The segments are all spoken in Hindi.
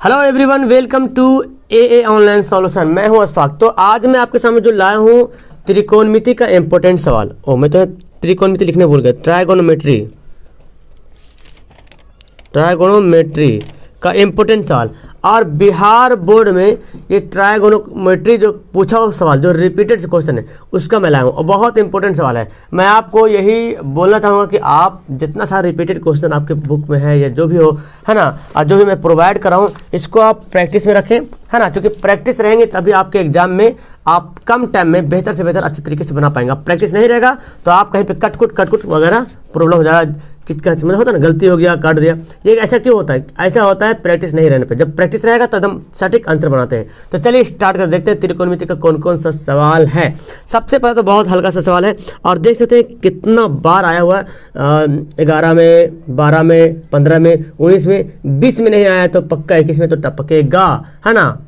Hello everyone, welcome to a online solution. मैं हूं अशफाक। तो आज मैं आपके सामने जो लाया हूं त्रिकोणमिति का इंपॉर्टेंट सवाल। मैं तो त्रिकोणमिति लिखने भूल गया। ट्राइगोनोमेट्री का इम्पोर्टेंट सवाल। और बिहार बोर्ड में ये ट्राइगोनोमेट्री जो पूछा हुआ सवाल, जो रिपीटेड क्वेश्चन है, उसका मैं लाया हूँ और बहुत इंपॉर्टेंट सवाल है। मैं आपको यही बोलना चाहूँगा कि आप जितना सारा रिपीटेड क्वेश्चन आपके बुक में है या जो भी हो, है ना, और जो भी मैं प्रोवाइड कर रहा हूँ, इसको आप प्रैक्टिस में रखें, है ना। क्योंकि प्रैक्टिस रहेंगे तभी आपके एग्जाम में आप कम टाइम में बेहतर से बेहतर अच्छे तरीके से बना पाएंगे। प्रैक्टिस नहीं रहेगा तो आप कहीं पे कटकुट वगैरह प्रॉब्लम हो जाएगा। मतलब होता है ना, गलती हो गया, काट दिया। ये ऐसा क्यों होता है? ऐसा होता है प्रैक्टिस नहीं रहने पे। जब प्रैक्टिस रहेगा तो एकदम सटीक आंसर बनाते हैं। तो चलिए स्टार्ट कर देखते हैं त्रिकोणमिति का कौन कौन सा सवाल है। सबसे पहले तो बहुत हल्का सा सवाल है और देख सकते हैं कितना बार आया हुआ है। 11 में, 12 में, 15 में, 19 में, 20 में नहीं आया तो पक्का 21 में तो टपकेगा, है ना।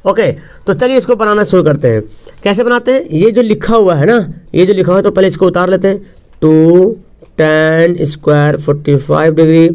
ओके, तो चलिए इसको बनाना शुरू करते हैं। कैसे बनाते हैं? ये जो लिखा हुआ है ना, ये जो लिखा हुआ है, तो पहले इसको उतार लेते हैं। 2 tan square 45 degree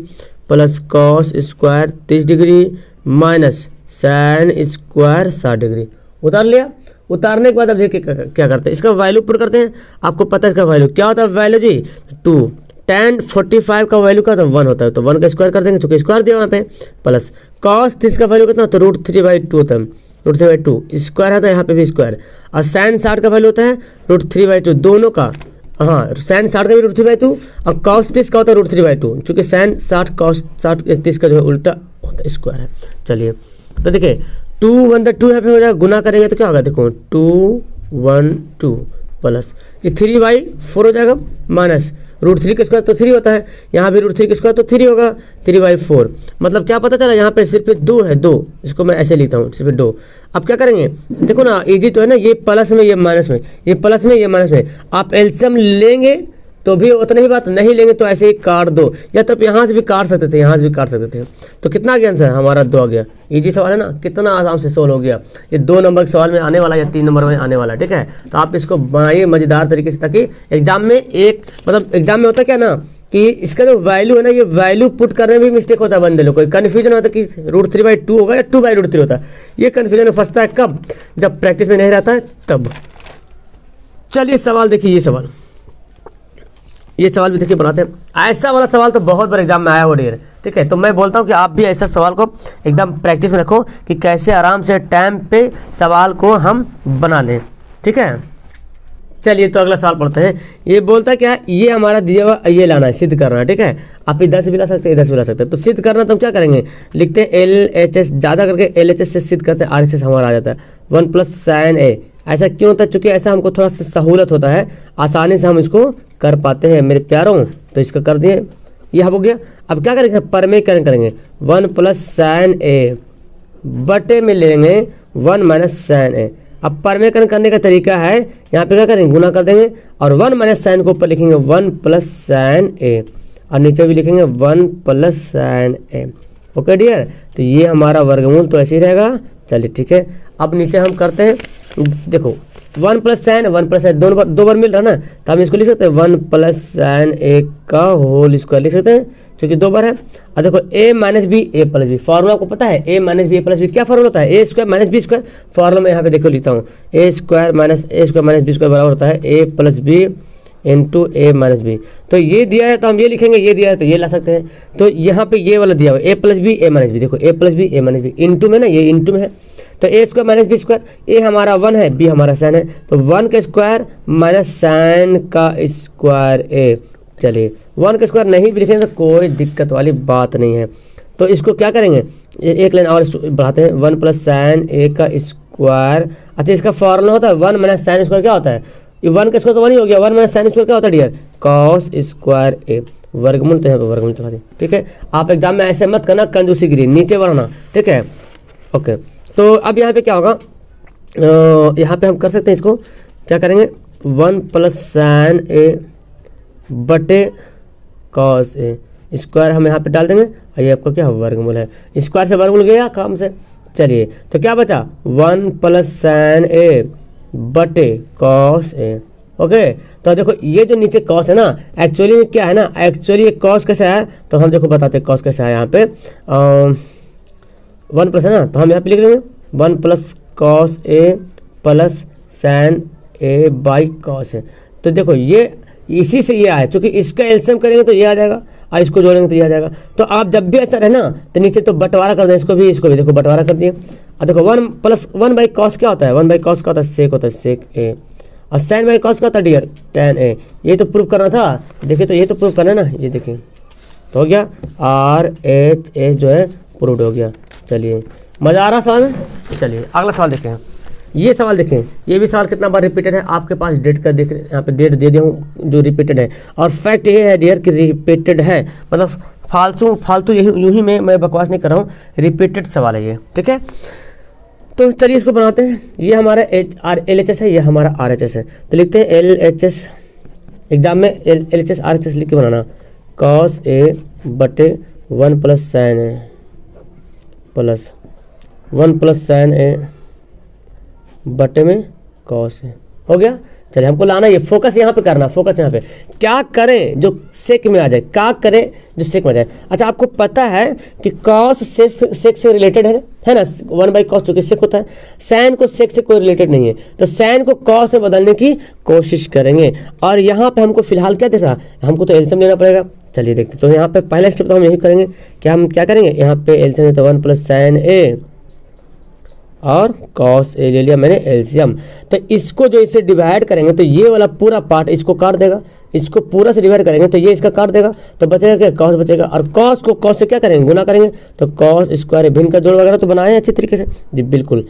plus cos square 30 degree minus sine square 60 degree. उतार लिया। उतारने के बाद अब देखिए क्या करते हैं, इसका वैल्यू पुट करते हैं। आपको पता है इसका वैल्यू क्या होता है? वैल्यू जी 2 tan 45 का वैल्यू का तो 1 होता है, तो 1 का स्क्वायर कर देंगे, चूंकि स्क्वायर दिया वहाँ पे, प्लस कॉस 30 का वैल्यू कितना, तो √3/2 होता है। √3/2 स्क्वायर है तो यहाँ पे भी स्क्वायर। और साइन 60 का वैल्यू होता है √3/2 दोनों का। हाँ, साइन 60 का भी √3/2 और कॉस 30 का होता है √3/2, चूंकि साइन 60 कॉस 30 का जो है उल्टा होता है, स्क्वायर है। चलिए तो देखिए 2 1 2 यहाँ पे हो जाएगा, गुना करेंगे तो क्या होगा? देखो 2 1 2 प्लस ये 3/4 हो जाएगा, माइनस √3 का स्क्वायर तो 3 होता है, यहाँ भी √3 का स्क्वायर तो 3 होगा, 3/4। मतलब क्या पता चला? यहाँ पे सिर्फ 2 है, 2। इसको मैं ऐसे लिखता हूँ, सिर्फ 2। अब क्या करेंगे? देखो ना, इजी तो है ना, ये प्लस में, ये माइनस में, ये प्लस में, ये माइनस में। आप एलसीएम लेंगे तो भी उतना ही बात, नहीं लेंगे तो ऐसे ही काट दो, या तो आप यहाँ से भी काट सकते थे, यहाँ से भी काट सकते थे। तो कितना आ गया आंसर? हमारा 2 आ गया। इजी सवाल है ना, कितना आराम से सोल्व हो गया। ये 2 नंबर के सवाल में आने वाला या 3 नंबर में आने वाला, ठीक है। तो आप इसको बनाइए मजेदार तरीके से, ताकि एग्जाम में मतलब एग्जाम में होता क्या ना कि इसका जो वैल्यू है ना, ये वैल्यू पुट करने में भी मिस्टेक होता है बंदे लोग को। कन्फ्यूजन होता है कि √3/2 होगा या 2/√3 होता है। ये कन्फ्यूजन में फंसता है कब? जब प्रैक्टिस में नहीं रहता है तब। चलिए सवाल देखिए, ये सवाल भी देखिए बनाते हैं। ऐसा वाला सवाल तो बहुत बार एग्जाम में आया हो डियर, ठीक है। तो मैं बोलता हूँ कि आप भी ऐसा सवाल को एकदम प्रैक्टिस में रखो कि कैसे आराम से टाइम पे सवाल को हम बना लें, ठीक है। चलिए तो अगला सवाल पढ़ते हैं। ये बोलता है क्या है? ये हमारा दिया हुआ, ये लाना है, सिद्ध करना है, ठीक है। आप इधर से भी ला सकते हैं, इधर से भी ला सकते हैं। तो सिद्ध करना तो हम क्या करेंगे? लिखते हैं LHS, ज़्यादा करके LHS से सिद्ध करते हैं, RHS हमारा आ जाता है 1 + sin a। ऐसा क्यों होता है? चूंकि ऐसा हमको थोड़ा सा सहूलत होता है, आसानी से हम इसको कर पाते हैं मेरे प्यारों। तो इसका कर दिए, यह हो गया। अब क्या करेंगे? परमेकरण करेंगे। 1 + sin a बटे में लेंगे 1 - sin a। अब परमेकरण करने का तरीका है, यहाँ पे क्या करेंगे? गुना कर देंगे और 1 - sin को ऊपर लिखेंगे 1 + sin a, और नीचे भी लिखेंगे 1 + sin a। ओके डियर, तो ये हमारा वर्गमूल तो ऐसे ही रहेगा। चलिए ठीक है, अब नीचे हम करते हैं। देखो 1 + sin 1 + sin दो बार मिल रहा है ना, तो हम इसको लिख सकते हैं 1 + sin a का होल स्क्वायर लिख सकते हैं, क्योंकि 2 बार है। और देखो a - b a + b, formula आपको पता है a - b a + b क्या फॉर्मूला होता है? a² - b²। फॉर्मूला में यहाँ पे देखो लिखता हूँ, a² - b² बराबर होता है a + b × a - b। तो ये दिया है तो हम ये लिखेंगे, ये दिया है तो ये ला सकते हैं। तो यहाँ पे ये वाला दिया हुआ a + b a - b, देखो a + b a - b into में ना, ये इंटू में है, तो a² - b²। a हमारा 1 है, b हमारा sin है, तो 1 का स्क्वायर माइनस साइन का स्क्वायर a। चलिए 1 का स्क्वायर नहीं भी लिखेंगे तो कोई दिक्कत वाली बात नहीं है। तो इसको क्या करेंगे? एक लाइन और बढ़ाते हैं, 1 + sin a का स्क्वायर। अच्छा, इसका फॉर्मूला होता है 1 - sin स्क्वायर क्या होता है? ये 1 का स्क्वायर तो 1 ही हो गया, 1 - sin स्क्वायर क्या होता है डियर? cos square a। वर्गमूल तो यहाँ पे वर्गमूल चला दी, ठीक है। आप एग्जाम में ऐसे मत करना, कंजूसी गिरी, नीचे बढ़ना, ठीक है। ओके, तो अब यहाँ पे क्या होगा? यहाँ पे हम कर सकते हैं, इसको क्या करेंगे? 1 + sin a बटे cos a स्क्वायर हम यहाँ पे डाल देंगे, और ये आपका क्या वर्गमूल है। स्क्वायर से वर्गमूल गया काम से। चलिए तो क्या बचा? 1 + sin a बटे cos a। ओके, तो देखो ये जो नीचे कॉस है ना, एक्चुअली में क्या है ना, एक्चुअली ये कॉस कैसा है, तो हम देखो बताते हैं कॉस कैसा है। यहाँ पे 1 प्लस है ना, तो हम यहाँ पे लिख देंगे 1 plus cos A plus sine A by cos A. तो देखो ये इसी से ये आया, चूंकि इसका एलसीएम करेंगे तो ये आ जाएगा और इसको जोड़ेंगे तो ये आ जाएगा। तो आप जब भी ऐसा रहे ना तो नीचे तो बंटवारा कर दें, इसको भी देखो बंटवारा कर दिए। और देखो 1 प्लस 1 बाई कॉस क्या होता है, 1 बाई कॉस का होता है सेक, होता है सेक ए, और साइन बाई कॉस का होता है डियर टैन ए। ये तो प्रूव करना था, देखिए तो ये तो प्रूव करना है ना, ये देखिए तो हो गया RHS जो है प्रूव्ड हो गया। चलिए मज़ा आ रहा सवाल में। चलिए अगला सवाल देखें। ये सवाल देखें, ये भी सवाल कितना बार रिपीटेड है आपके पास, डेट का देख यहाँ पे डेट दे दिया हूँ जो रिपीटेड है। और फैक्ट ये है डियर कि रिपीटेड है, मतलब फालतू यही यूं ही मैं बकवास नहीं कर रहा हूँ, रिपीटेड सवाल है ये, ठीक है। तो चलिए इसको बनाते हैं। ये हमारा LHS है, ये हमारा RHS है। तो लिखते हैं LHS, एग्जाम में LHS RHS लिख के बनाना, cos A बटे 1 प्लस साइन ए प्लस 1 प्लस साइन ए बटे में कॉस है, हो गया। चलिए हमको लाना ये फोकस यहाँ पे करना, फोकस यहाँ पे क्या करें जो सेक में आ जाए, क्या करें जो सेक में आ जाए। अच्छा आपको पता है कि कॉस सेक से रिलेटेड है ना, 1 बाई कॉस चूंकि सेक होता है, साइन को सेक से कोई रिलेटेड नहीं है, तो साइन को कॉस में बदलने की कोशिश करेंगे। और यहाँ पे हमको फिलहाल क्या दिख रहा, हमको तो एलसीएम लेना पड़ेगा। चलिए देखते, तो यहाँ पे पहला स्टेप तो हम यही करेंगे कि हम क्या करेंगे, यहाँ पे एलसीएम तो 1 प्लस साइन ए और कॉस ए ले लिया मैंने एलसीएम। तो इसको जो इससे डिवाइड करेंगे तो ये वाला पूरा पार्ट इसको काट देगा, इसको पूरा से डिवाइड करेंगे तो ये इसका काट देगा, तो बचेगा क्या, कॉस बचेगा। और कॉस को कॉस से क्या करेंगे, गुना करेंगे, तो कॉस स्क्वायर भिन्न का जोड़ वगैरह तो बनाए अच्छी तरीके से जी, बिल्कुल।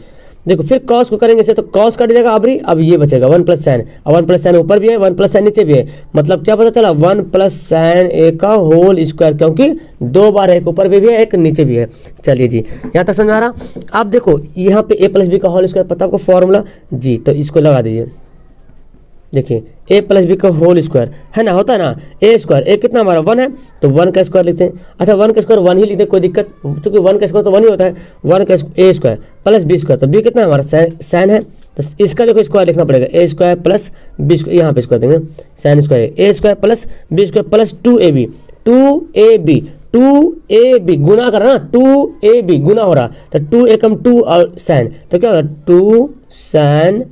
देखो फिर कॉस को करेंगे से तो कॉस कट जाएगा, अब ये बचेगा 1 प्लस साइन, और 1 प्लस साइन ऊपर भी है 1 प्लस साइन नीचे भी है, मतलब क्या पता चला 1 प्लस साइन ए का होल स्क्वायर, क्योंकि 2 बार एक ऊपर भी है एक नीचे भी है। चलिए जी यहाँ तक समझ आ रहा। अब देखो यहाँ पे a प्लस बी का होल स्क्वायर पता आपको फॉर्मूला जी, तो इसको लगा दीजिए। देखिए a प्लस बी का होल स्क्वायर है ना, होता है ना ए स्क्वायर, ए कितना हमारा 1 है तो 1 का स्क्वायर लिखते हैं। अच्छा 1 का स्क्वायर 1 ही लिखते हैं, कोई दिक्कत, क्योंकि 1 का स्क्वायर तो 1 ही होता है। 1 का ए स्क्वायर प्लस बी स्क्वायर, तो बी कितना है हमारा साइन है, तो इसका देखो स्क्वायर लिखना पड़ेगा, A square plus B square, यहाँ पे स्क्वायर देंगे sine square A square plus B square plus 2ab गुना कर रहा ना, 2ab गुना हो रहा, तो 2 एकम 2 और साइन, तो क्या होगा 2 साइन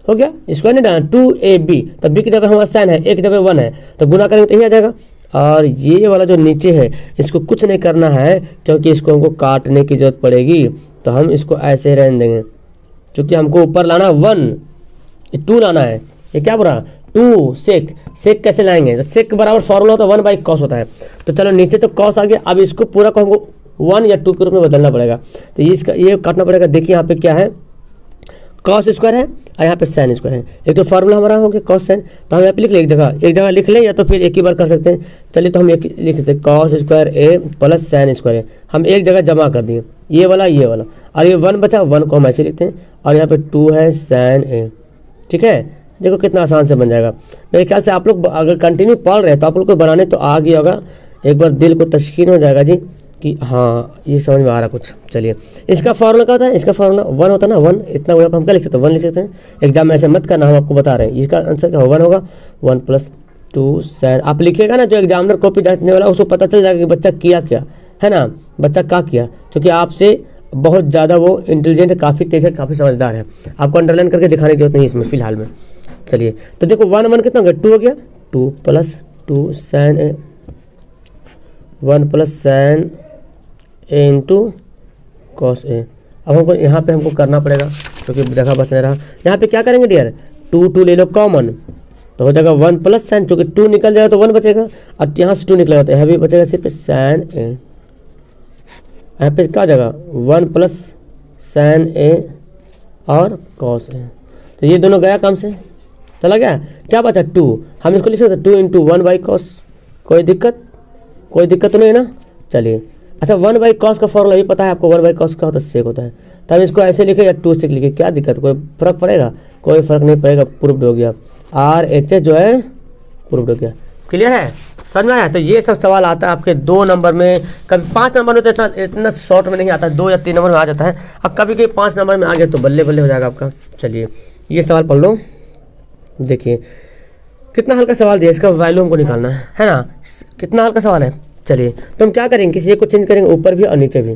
हो गया, स्क्वायर नहीं डालना 2ab, तब बी की जगह हमारा साइन है, एक जगह 1 है, तो गुना करेंगे तो यही आ जाएगा। और ये वाला जो नीचे है इसको कुछ नहीं करना है, क्योंकि इसको हमको काटने की जरूरत पड़ेगी, तो हम इसको ऐसे ही रहने देंगे, क्योंकि हमको ऊपर लाना 1 2 लाना है। ये क्या बोल रहा 2 सेक कैसे लाएंगे, तो सेक के बराबर फॉर्मूला होता है 1 बाई कॉस होता है। तो चलो नीचे तो कॉस आ गया, अब इसको पूरा को हमको 1 या 2 के रूप में बदलना पड़ेगा, तो ये काटना पड़ेगा। देखिए यहाँ पे क्या है, कॉस स्क्वायर है और यहाँ पे साइन स्क्वायर है, एक तो फार्मूला हमारा हो गया कॉस साइन, तो हम यहाँ पे लिख लें एक जगह लिख लें, या तो फिर एक ही बार कर सकते हैं। चलिए तो हम एक लिख सकते हैं कॉस स्क्वायर ए प्लस साइन स्क्वायर है, हम एक जगह जमा कर दिए ये वाला और ये 1 बचा, 1 को हम ऐसे लिखते हैं, और यहाँ पे 2 है साइन ए, ठीक है। देखो कितना आसान से बन जाएगा। मेरे ख्याल से आप लोग अगर कंटिन्यू पढ़ रहे हैं तो आप लोग को बनाने तो आ गया होगा, एक बार दिल को तस्कीन हो जाएगा जी कि हाँ ये समझ में आ रहा कुछ। चलिए इसका फॉर्मूला क्या होता है, इसका फॉर्मूला 1 होता है ना, 1 इतना हम क्या लिख सकते हैं 1 लिख सकते हैं। एग्जाम में ऐसे मत करना, हम आपको बता रहे हैं, इसका आंसर क्या 1 होगा 1 प्लस 2 साइन। आप लिखिएगा ना, जो एग्जामिनर कॉपी जांचने वाला उसको पता चल जाएगा कि बच्चा किया क्या है ना, बच्चा क्या किया, क्योंकि आपसे बहुत ज़्यादा वो इंटेलिजेंट है, काफ़ी तेज है, काफ़ी समझदार है, आपको अंडरलाइन करके दिखाने की जरूरत नहीं इसमें फिलहाल में। चलिए तो देखो 1 कितना हो गया 2 हो गया, 2 plus 2 sign A 1 plus sine A into cos A. अब हमको यहाँ पे हमको करना पड़ेगा क्योंकि जगह बच नहीं रहा। यहाँ पे क्या करेंगे डियर 2 ले लो कॉमन, तो हो जाएगा 1 प्लस साइन, चूँकि 2 निकल जाएगा तो 1 बचेगा, और यहाँ से 2 निकलेगा तो यहाँ भी बचेगा सिर्फ साइन ए। यहाँ पे क्या हो जाएगा 1 प्लस साइन ए और कॉस ए, तो ये दोनों गया काम से चला गया, क्या बचा 2, हम इसको लिख सकते 2 इंटू 1 बाई कॉस, कोई दिक्कत तो नहीं है ना। चलिए अच्छा 1 बाई कॉस का फॉर्मूला भी पता है आपको, 1 बाई कॉस का होता है सेक होता है, तब इसको ऐसे लिखे या 2 सेक लिखे, क्या दिक्कत, कोई फर्क पड़ेगा, कोई फर्क नहीं पड़ेगा, प्रूव्ड हो गया। RHS जो है प्रूव्ड हो गया। क्लियर है, समझ में आया। तो ये सब सवाल आता है आपके 2 नंबर में, कभी 5 नंबर में तो इतना शॉर्ट में नहीं आता, 2 या 3 नंबर में आ जाता है, अब कभी कभी 5 नंबर में आ गया तो बल्ले बल्ले हो जाएगा आपका। चलिए ये सवाल पढ़ लो, देखिए कितना हल्का सवाल दिया, इसका वैल्यू हमको निकालना है ना, कितना हल्का सवाल है। चलिए तो हम क्या करेंगे, किसी एक को चेंज करेंगे ऊपर भी और नीचे भी,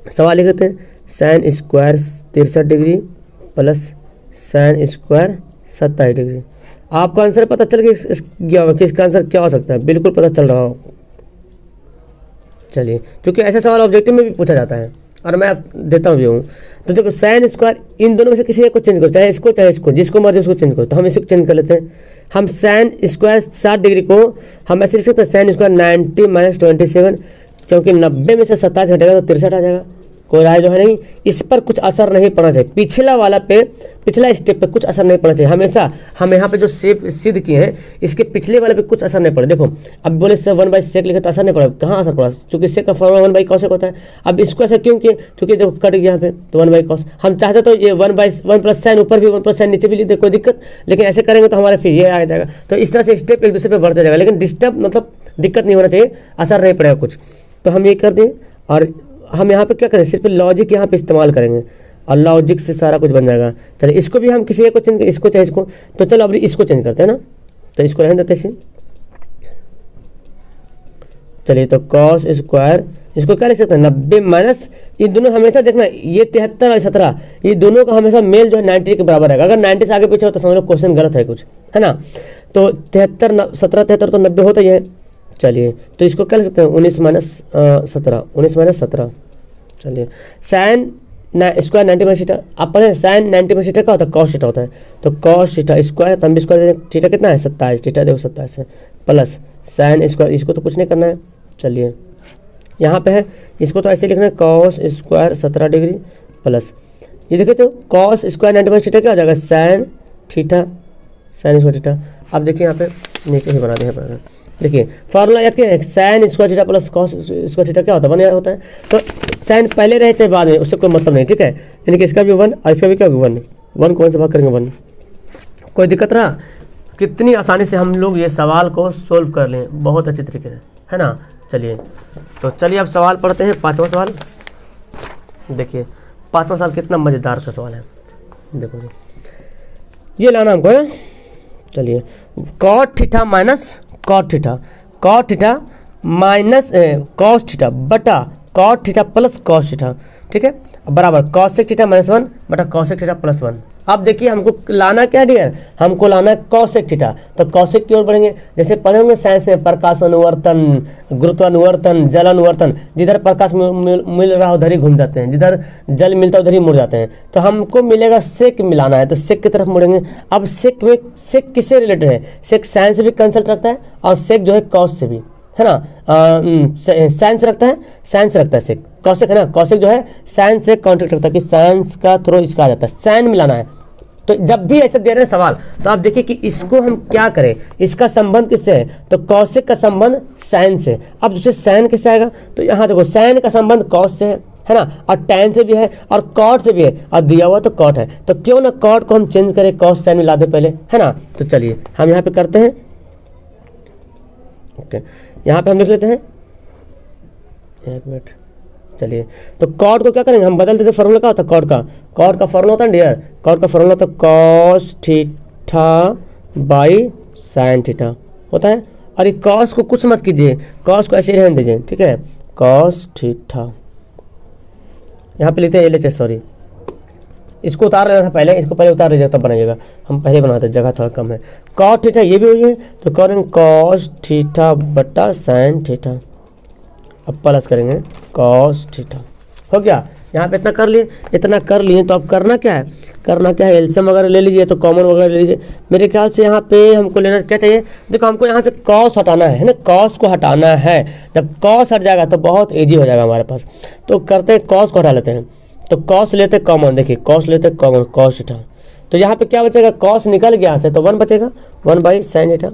सवाल लिख लेते हैं, sine square 63 degree plus sine square 27 degree. आपको आंसर पता चल गया कि इसका आंसर क्या हो सकता है, बिल्कुल पता चल रहा हो। चलिए, क्योंकि ऐसा सवाल ऑब्जेक्टिव में भी पूछा जाता है और मैं आप देता भी हूँ। तो देखो साइन स्क्वायर, इन दोनों में से किसी एक को चेंज करो, चाहे इसको, जिसको मर्जी उसको चेंज करो। तो हम इसको चेंज कर लेते हैं। हम साइन स्क्वायर 60 डिग्री को हम ऐसे लिख सकते हैं, साइन स्क्वायर 90 माइनस 27, क्योंकि 90 में से 27 घटेगा तो 63 आ जाएगा। कोई राय जो है नहीं, इस पर कुछ असर नहीं पड़ना चाहिए, पिछला स्टेप पे कुछ असर नहीं पड़ना चाहिए। हमेशा हम यहाँ पे जो शेप सिद्ध किए हैं इसके पिछले वाले पे कुछ असर नहीं पड़े। देखो अब बोले से 1/sec लिखे तो असर नहीं पड़ा, कहाँ असर पड़ा, क्योंकि सेक का फॉर्मूला 1/cos होता है। अब इसको ऐसा क्यों किए, क्योंकि देखो कट गया यहाँ पे तो 1/cos। हम चाहते तो ये 1 प्लस साइन ऊपर भी 1 प्लस साइन नीचे भी लिख दे, कोई दिक्कत, लेकिन ऐसे करेंगे तो हमारे फिर ये आ जाएगा। तो इस तरह से स्टेप एक दूसरे पे बढ़ते जाएगा, लेकिन डिस्टर्ब मतलब दिक्कत नहीं होना चाहिए, असर नहीं पड़ेगा कुछ। तो हम ये कर दें और हम यहाँ पे क्या करें, सिर्फ लॉजिक यहाँ पे इस्तेमाल करेंगे और लॉजिक से सारा कुछ बन जाएगा। चलिए इसको भी हम किसी एक को चेंज, इसको चाहे इसको, तो चलो अब इसको चेंज करते हैं ना, तो इसको रहने देते हैं। चलिए तो कॉस स्क्वायर, इसको क्या लिख सकते हैं 90 माइनस, ये दोनों हमेशा देखना, ये 73 और 17 ये दोनों का हमेशा मेल जो है 90 के बराबर है। अगर 90 से आगे पीछे हो तो समझ लो क्वेश्चन गलत है कुछ, है ना। तो 73 17 73 तो 90 होता ही है। चलिए तो इसको क्या लिख सकते हैं 19 माइनस 17। चलिए साइन स्क्वायर 90 माइनस थीटा, आप पढ़े साइन 90 माइनस थीटा क्या होता है, कॉस थीटा होता है। तो कॉस थीटा स्क्वायर, तब भी स्क्वायर, थीटा कितना है 27, थीटा देखो 27 है, प्लस साइन स्क्वायर, इसको तो कुछ नहीं करना है। चलिए यहाँ पे है, इसको तो ऐसे लिखना है कॉस स्क्वायर 17 डिग्री प्लस ये देखिए तो कॉस स्क्वायर 90 माइनस थीटा क्या हो जाएगा sine theta, sine square theta. अब देखिए यहाँ पे नीचे ही बना दें, देखिए फार्मूला याद किया है, sine square theta plus cos square theta क्या होता है 1 होता है। तो साइन पहले रहे चाहे बाद में उससे कोई मतलब नहीं, ठीक है। यानी कि इसका भी 1 और इसका भी क्या होगा 1 को 1 से भाग करेंगे 1, कोई दिक्कत रहा। कितनी आसानी से हम लोग ये सवाल को सोल्व कर लें, बहुत अच्छे तरीके से, है ना। चलिए तो चलिए अब सवाल पढ़ते हैं, 5वां सवाल। देखिए 5वां सवाल कितना मज़ेदार का सवाल है, देखो ये लाना हमको है। चलिए cot theta minus cot theta minus cos theta बटा cot theta plus cos theta, ठीक है, बराबर कॉसेक थीटा माइनस 1 बटा कॉसेक थीटा प्लस 1। अब देखिए हमको लाना क्या डियर, हमको लाना है कॉसेक थीटा। तो कॉसेक की ओर बढ़ेंगे, जैसे पढ़े होंगे साइंस में प्रकाश अनुवर्तन, गुरुत्वानुवर्तन, जल अनुवर्तन, जिधर प्रकाश मिल रहा उधर ही घूम जाते हैं, जिधर जल मिलता है उधर ही मुड़ जाते हैं। तो हमको मिलेगा सेक मिलाना है, तो सेक की तरफ मुड़ेंगे। अब सेक में, सेक किससे रिलेटेड है, सेक साइंस से भी कंसल्ट रखता है और सेक जो है कॉस से भी, है ना, साइंस रखता है सेक, कौशिक है ना, कौशिक जो है साइंस से कॉन्टेक्ट रखता है कि साइंस का थ्रू इसका आ जाता है, साइन मिलाना है। तो जब भी ऐसे दे रहे हैं सवाल तो आप देखिए कि इसको हम क्या करें, इसका संबंध किससे है, तो कौशिक का संबंध साइन से। अब दूसरे साइन किससे आएगा, तो यहाँ देखो साइन का संबंध कॉस से है ना, और टैन से भी है और कॉट से भी है, और दिया हुआ तो कॉट है। तो क्यों ना कॉट को हम चेंज करें, कॉस साइन मिला दे पहले, है ना। तो चलिए हम यहाँ पे करते हैं, ओके, यहाँ पे हम लिख लेते हैं, एक मिनट। चलिए तो कॉट को क्या करेंगे, हम बदल देते, फॉर्मूला क्या होता है कॉट का फॉर्मूला होता है डियर, कॉट का फॉर्मूला होता है cos theta by sine theta होता है। और ये कॉस को कुछ मत कीजिए, कॉस को ऐसे ही रहने दीजिए, ठीक है, कॉस थीटा, यहाँ पे लिखते हैं LHS, सॉरी इसको उतार लेना था पहले, इसको पहले उतार लीजिएगा तब बनाइएगा, हम पहले बनाते जगह थोड़ा कम है। कॉट थीटा ये भी हुई है, तो करेंगे कॉस थीटा बटा साइन थीटा, अब प्लस करेंगे कॉस थीटा, हो गया। यहाँ पे इतना कर लिए, तो अब करना क्या है, एलसीएम वगैरह ले लीजिए, तो कॉमन वगैरह ले लीजिए। मेरे ख्याल से यहाँ पे हमको लेना क्या चाहिए, देखो हमको यहाँ से कॉस हटाना है ना, कॉस को हटाना है। जब कॉस हट जाएगा तो बहुत ईजी हो जाएगा हमारे पास। तो करते हैं कॉस को हटा लेते हैं, तो कॉस लेते कॉमन, देखिए कॉस लेते कॉमन, कॉस थीटा। तो यहाँ पे क्या बचेगा, कॉस निकल गया यहाँ से, तो 1 बचेगा, 1 बाई साइन थीटा,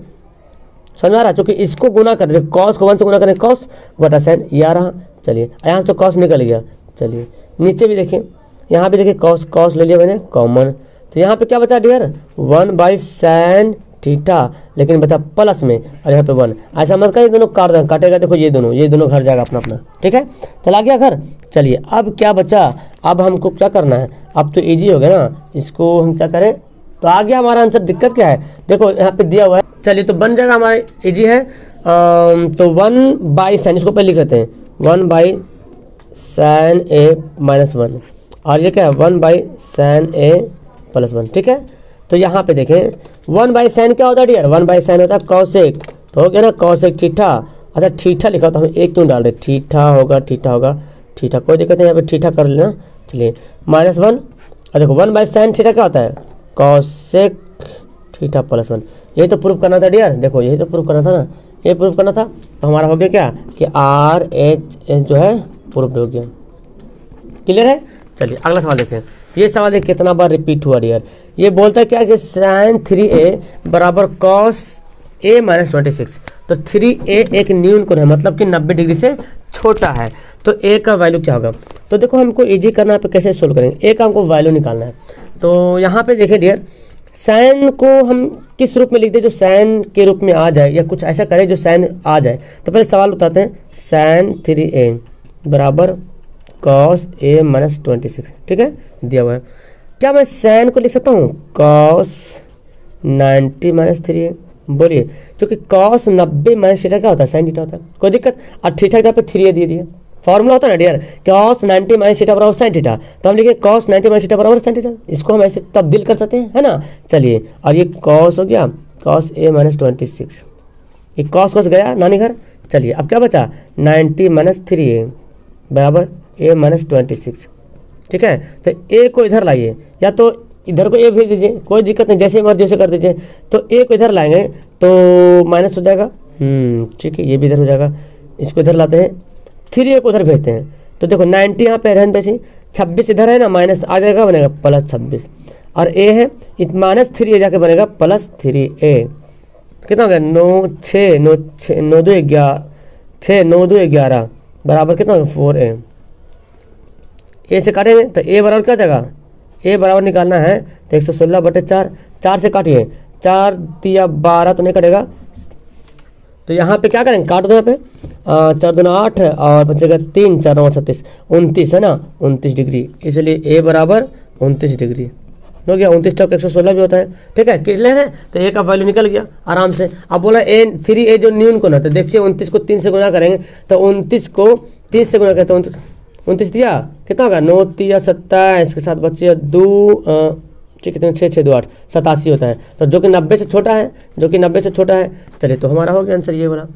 समझ आ रहा, चूँकि इसको गुना कर दे, कॉस को 1 से गुना करें, कॉस बटा साइन, ये आ रहा। चलिए यहाँ से तो कॉस निकल गया। चलिए नीचे भी देखिए, यहाँ भी देखिए कॉस ले लिया मैंने कॉमन, तो यहाँ पे क्या बचा डियर 1 बाई साइन थीटा, लेकिन बचा प्लस में, और यहाँ पे 1। ऐसा मत कर, ये दोनों काटेगा, देखो ये दोनों घर जाएगा अपना अपना, ठीक है, चला गया घर। चलिए अब क्या बचा, अब हमको क्या करना है, अब तो इजी हो गया ना, इसको हम क्या करें, तो आ गया हमारा आंसर। दिक्कत क्या है, देखो यहाँ पे दिया हुआ है, चलिए तो बन जाएगा हमारा, इजी है। तो 1 बाई साइन, इसको पहले लिख लेते हैं, 1 बाई साइन ए माइनस 1 और ये क्या है 1 बाई साइन ए प्लस 1। ठीक है, तो यहाँ पे देखें 1 बाई साइन क्या होता है डियर, 1 बाई साइन होता है कॉसेक, तो हो गया ना कॉसेक थीटा। अच्छा थीटा लिखा तो हम एक क्यों डाल रहे, थीटा होगा थीटा, कोई दिक्कत नहीं, यहाँ पे थीटा कर लेना। चलिए -1 और देखो 1 बाई साइन थीटा क्या होता है कॉसेक थीटा प्लस 1। यही तो प्रूफ करना था डियर, देखो यही तो प्रूफ करना था ना, ये प्रूफ करना था। तो हमारा हो गया क्या कि RH जो है प्रूफ हो गया। क्लियर है। चलिए अगला सवाल देखें। ये सवाल देख कितना बार रिपीट हुआ डियर। ये बोलता है क्या कि साइन 3A बराबर कॉस A माइनस 26। तो 3A एक न्यून कोण है, मतलब कि 90 डिग्री से छोटा है। तो A का वैल्यू क्या होगा। तो देखो हमको इजी करना है, कैसे सोल्व करेंगे। A का हमको वैल्यू निकालना है। तो यहाँ पे देखिए डियर, साइन को हम किस रूप में लिख दें जो साइन के रूप में आ जाए, या कुछ ऐसा करें जो साइन आ जाए। तो पहले सवाल बताते हैं, साइन 3A बराबर कॉस A माइनस 26। ठीक है, दिया हुआ है। क्या मैं साइन को लिख सकता हूँ कॉस 90 माइनस 3A। बोलिए, क्योंकि कॉस 90 माइनस थीटा क्या होता है साइन थीटा होता है, कोई दिक्कत। और थीटा की पे 3A दे दिए, फॉर्मूला होता है ना डियर, कॉस 90 माइनस थीटा बराबर साइन थीटा। तो हम लिखे कॉस 90 माइनस थीटा बराबर साइन थीटा, इसको हम ऐसे तब्दील कर सकते हैं, है ना। चलिए, और ये कॉस हो गया कॉस A माइनस 26, ये कॉस गया नानी घर। चलिए अब क्या बचा 90 माइनस 3A बराबर A माइनस 26। ठीक है, तो A को इधर लाइए, या तो इधर को A भेज दीजिए, कोई दिक्कत नहीं, जैसे मर्जी से कर दीजिए। तो A को इधर लाएंगे तो माइनस हो जाएगा, ठीक है, ये भी इधर हो जाएगा। इसको इधर लाते हैं, 3A को उधर भेजते हैं। तो देखो 90 यहाँ पे रहने दीजिए, 26 इधर है ना, माइनस आ जाएगा, बनेगा प्लस 26। और A है माइनस 3A जाके बनेगा प्लस 3A। कितना हो गया 9 2 11 बराबर कितना होगा 4A। A से काटेंगे तो A बराबर क्या हो जाएगा, A बराबर निकालना है तो 116/4, 4 से काटिए, 4 दिया 12 तो नहीं कटेगा। तो यहाँ पे क्या करेंगे, काट दो यहाँ पे, 4 दूना 8 और बचेगा 3, 4 9 36, 29 है ना, 29 डिग्री। इसलिए A बराबर 29 डिग्री हो गया। 29 टॉक 116 भी होता है। ठीक है, क्लियर है। तो A का वैल्यू निकल गया आराम से। अब बोला 3A जो न्यून कोण है, तो देखिए 29 को 3 से गुना करेंगे, तो 29 को 30 से गुना करें तो 29 दिया कितना होगा 9 3 27, इसके साथ बच्चे 2 कितने 6 6 2 8 87 होता है। तो जो कि 90 से छोटा है, चलिए तो हमारा हो गया आंसर ये वाला।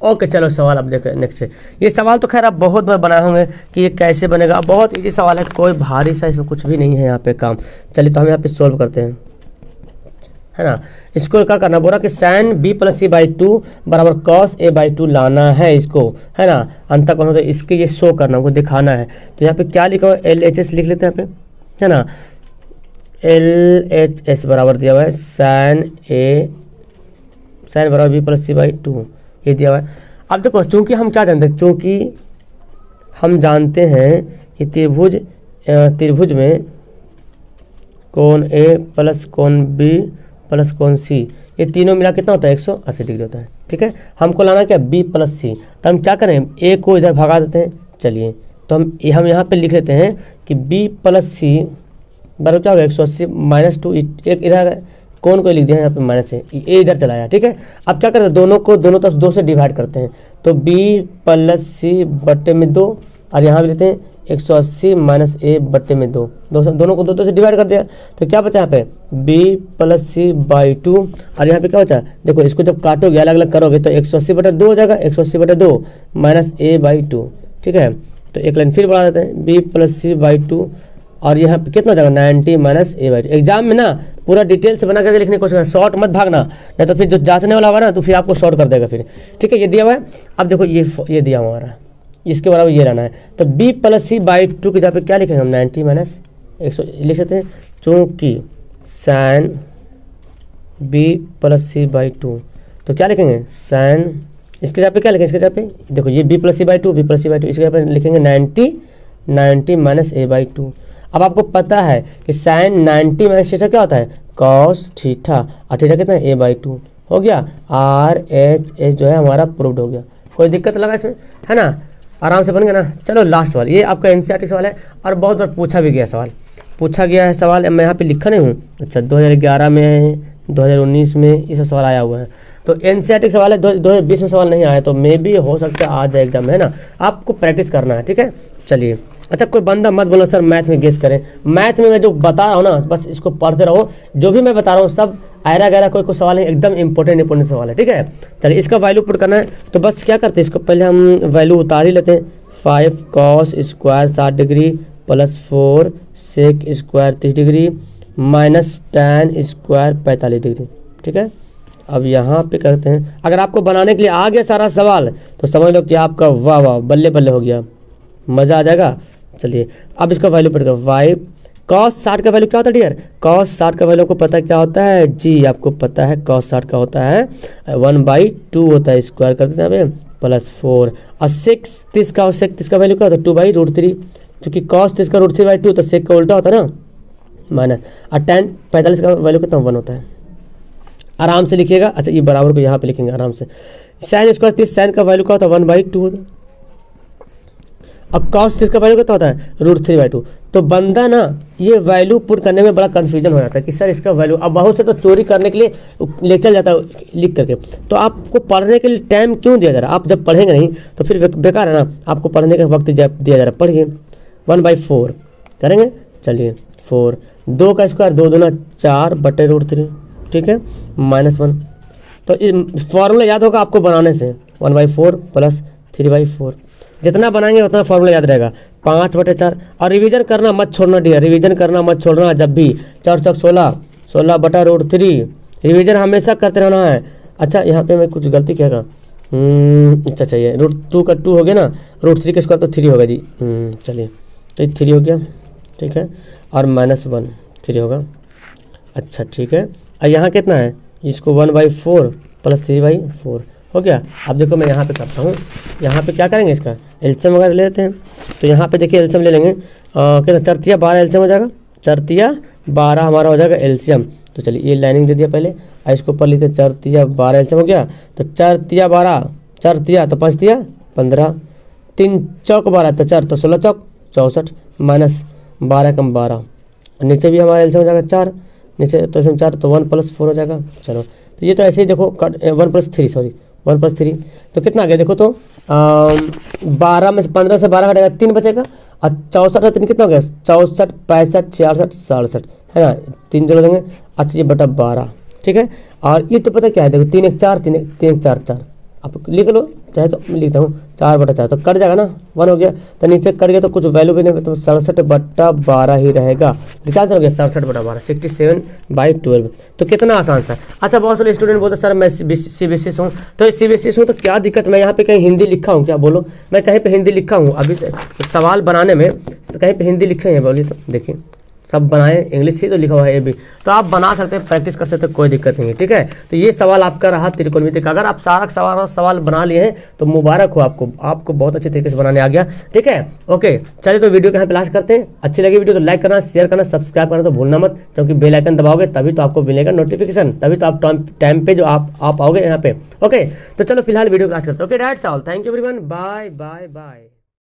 ओके चलो सवाल अब देखें नेक्स्ट। ये सवाल तो खैर आप बहुत बार बनाए होंगे कि ये कैसे बनेगा, बहुत इजी सवाल है, कोई भारी सा इसमें कुछ भी नहीं है यहाँ पे काम। चलिए तो हम यहाँ पे सोल्व करते हैं, है ना। इसको क्या करना, बोला कि साइन B प्लस C/2 बराबर कॉस A/2 लाना है इसको, है ना, अंत कोण तो इसके ये शो करना, हमको दिखाना है। तो यहाँ पे क्या लिखा हुआ है, LHS लिख लेते हैं यहाँ पे, है ना। LHS बराबर दिया हुआ है साइन बराबर B प्लस C/2, ये दिया हुआ है। अब देखो चूंकि हम क्या जानते हैं, चूंकि हम जानते हैं कि त्रिभुज में कोण A प्लस कोण B प्लस कोण C, ये तीनों मिला कितना होता है 180 डिग्री होता है। ठीक है, हमको लाना क्या B प्लस C। तो हम क्या करें, A को इधर भगा देते हैं। चलिए तो हम यहाँ पे लिख लेते हैं कि B प्लस C बराबर क्या होगा 180 -2, एक इधर कोण को लिख दिया यहाँ पे माइनस है, A इधर चलाया। ठीक है, अब क्या करते हैं, दोनों तरफ 2 से डिवाइड करते हैं। तो B प्लस C बट्टे में 2, और यहाँ भी लेते हैं 180 माइनस A बट्टे में 2, दोनों को 2 से डिवाइड कर दिया। तो क्या बचा यहाँ पे B प्लस C/2, और यहाँ पे क्या बचा, देखो इसको जब काटोगे अलग अलग करोगे तो 180/2 हो जाएगा, 180/2 माइनस A/2। ठीक है, तो एक लाइन फिर बढ़ा देते हैं, B प्लस C/2, और यहाँ पे कितना हो जाएगा 90 माइनस A/2। एग्जाम में ना पूरा डिटेल से बना करके लिखने की कोशिश करना, शॉर्ट मत भागना, नहीं तो फिर जो जांचने वाला होगा ना तो फिर आपको शॉर्ट कर देगा फिर। ठीक है, ये दिया हुआ है। अब देखो ये दिया हुआ हमारा, इसके बराबर ये रहना है। तो B प्लस C/2 की जगह पे क्या लिखेंगे हम 90 माइनस 100 लिख सकते हैं, चूँकि साइन B प्लस C/2, तो क्या लिखेंगे साइन, इसके जगह पे क्या लिखेंगे, इसके जगह पे देखो ये B प्लस C/2, इसके जगह पे लिखेंगे 90 माइनस A/2। अब आपको पता है कि साइन 90 माइनस थीटा क्या होता है कॉस थीटा, और थीटा कितना है A/2 हो गया। RHS जो है हमारा प्रूव्ड हो गया, कोई दिक्कत लगा इसमें, है ना, आराम से बन गया ना। चलो लास्ट सवाल, ये आपका NCERT सवाल है और बहुत बार पूछा भी गया सवाल, मैं यहाँ पे लिखा नहीं हूँ। अच्छा 2011 में 2019 में ये सब सवाल आया हुआ है। तो NCERT सवाल है, 2020 में सवाल नहीं आया, तो मे भी हो सकता है आ जाए एग्जाम में, है ना। आपको प्रैक्टिस करना है, ठीक है। चलिए, अच्छा कोई बंदा मत बोलो सर मैथ में गेस करें, मैथ में मैं जो बता रहा हूँ ना बस इसको पढ़ते रहो, जो भी मैं बता रहा हूँ सब आयरा गैरा कोई सवाल नहीं, एकदम इंपॉर्टेंट सवाल है, ठीक है। चलिए इसका वैल्यू पुट करना है, तो बस क्या करते हैं इसको पहले हम वैल्यू उतार ही लेते हैं। 5 cos square 60 degree plus 4 sec square 30 degree minus tan square 45 degree, ठीक है। अब यहाँ पे करते हैं, अगर आपको बनाने के लिए आ गया सारा सवाल तो समझ लो कि आपका वाह वाह बल्ले बल्ले हो गया, मज़ा आ जाएगा। चलिए अब इसका वैल्यू पड़ेगा 5 cos 60 का वैल्यू क्या होता है डियर, cos 60 का वैल्यू को पता क्या होता है जी, आपको पता है cos 60 का होता है 1/2 होता है, स्क्वायर कर देते हैं यहाँ पे प्लस 4 और सेक 30 का, सेक 30 का वैल्यू क्या होता है 2/√3, क्योंकि cos 30 का √3/2 तो सेक का उल्टा होता है ना माइनस, और tan 45 का वैल्यू कितना 1 होता है। आराम से लिखिएगा, अच्छा ये बराबर को यहाँ पे लिखेंगे आराम से। sin स्क्वायर 30 sin का वैल्यू क्या होता है 1/2 होता है, अब cos 30 का वैल्यू कितना होता है √3/2। तो बंदा ना ये वैल्यू पुट करने में बड़ा कन्फ्यूजन हो जाता है कि सर इसका वैल्यू, अब बहुत से तो चोरी करने के लिए ले चल जाता है लिख करके, तो आपको पढ़ने के लिए टाइम क्यों दिया जा रहा है, आप जब पढ़ेंगे नहीं तो फिर बेकार है ना, आपको पढ़ने का वक्त दिया जा रहा है। पढ़िए 1/4 करेंगे, चलिए 4 2 का स्क्वायर 2 दूना 4/√3, ठीक है -1। तो फॉर्मूला याद होगा आपको बनाने से 1/4 प्लस 3/4, जितना बनाएंगे उतना फॉर्मूला याद रहेगा 5/4। और रिवीजन करना मत छोड़ना डियर, रिवीजन करना मत छोड़ना, जब भी 4 चौक 16 16/√3 रिवीजन हमेशा करते रहना है। अच्छा यहाँ पे मैं कुछ गलती किया था, अच्छा चाहिए √2 का 2 हो गया ना, √3 का स्क्वायर तो 3 होगा जी, चलिए तो 3 हो गया, ठीक है, और -1 3 होगा, अच्छा ठीक है। और यहाँ कितना है, इसको 1/4 प्लस 3/4 हो गया। अब देखो मैं यहाँ पे करता हूँ, यहाँ पे क्या करेंगे इसका एलसीएम वगैरह ले लेते हैं, तो यहाँ पे देखिए एलसीएम ले लेंगे, कितना 4 12 एलसीएम हो जाएगा, 4 12 हमारा हो जाएगा एलसीएम। तो चलिए ये लाइनिंग दे दिया पहले, और इसको ऊपर लिखते 4 12 एलसीएम हो गया, तो 4 12 4 तो 5 15 3 चौक 12 तो 4 तो 16 चौक 64 माइनस 12 कम 12, नीचे भी हमारा एलसीएम हो जाएगा 4, नीचे तो इसमें 4 तो 1 + 4 हो जाएगा। चलो तो ये तो ऐसे ही देखो 1 + 3 सॉरी 1 + 3 तो कितना आ गया देखो, तो 12 में से 15 से 12 हटेगा 3 बचेगा, और 64 और 3 कितना हो गया 64 65 66 67 है ना, 3 जोड़ देंगे, अच्छा ये बटा 12, ठीक है। और ये तो पता क्या है देखो 3 1 4 3 1 4 4, आप लिख लो चाहे तो लिखता हूँ 4/4 तो कट जाएगा ना 1 हो गया, तो नीचे कट गया तो कुछ वैल्यू भी नहीं, तो 67/12 ही रहेगा, क्या हो गया 67/12 67/12। तो कितना आसान सा। अच्छा बहुत सारे स्टूडेंट बोलते सर मैं CBSE हूँ, तो CBSE हूँ तो क्या दिक्कत, मैं यहाँ पे कहीं हिंदी लिखा हूँ क्या, बोलो मैं कहीं पे हिंदी लिखा हूँ, अभी सवाल बनाने में कहीं पे हिंदी लिखे हैं बोलिए, तो देखिए सब बनाए इंग्लिश ही तो लिखा हुआ है ये भी, तो आप बना सकते हैं प्रैक्टिस कर सकते हैं, कोई दिक्कत नहीं है, ठीक है। तो ये सवाल आपका रहा त्रिकोणमिति का, अगर आप सारा सवाल बना लिए हैं तो मुबारक हो आपको बहुत अच्छे तरीके से बनाने आ गया, ठीक है। ओके चलिए तो वीडियो को यहाँ पे लास्ट करते हैं, अच्छी लगी वीडियो तो लाइक करना शेयर करना सब्सक्राइब करना तो भूलना मत, क्योंकि बेल आइकन दबाओगे तभी तो आपको मिलेगा नोटिफिकेशन, तभी तो आप टाइम पे जो आप आओगे यहाँ पे। ओके तो चलो फिलहाल वीडियो को लास्ट करते हैं। Okay that's all, thank you everyone, bye bye bye.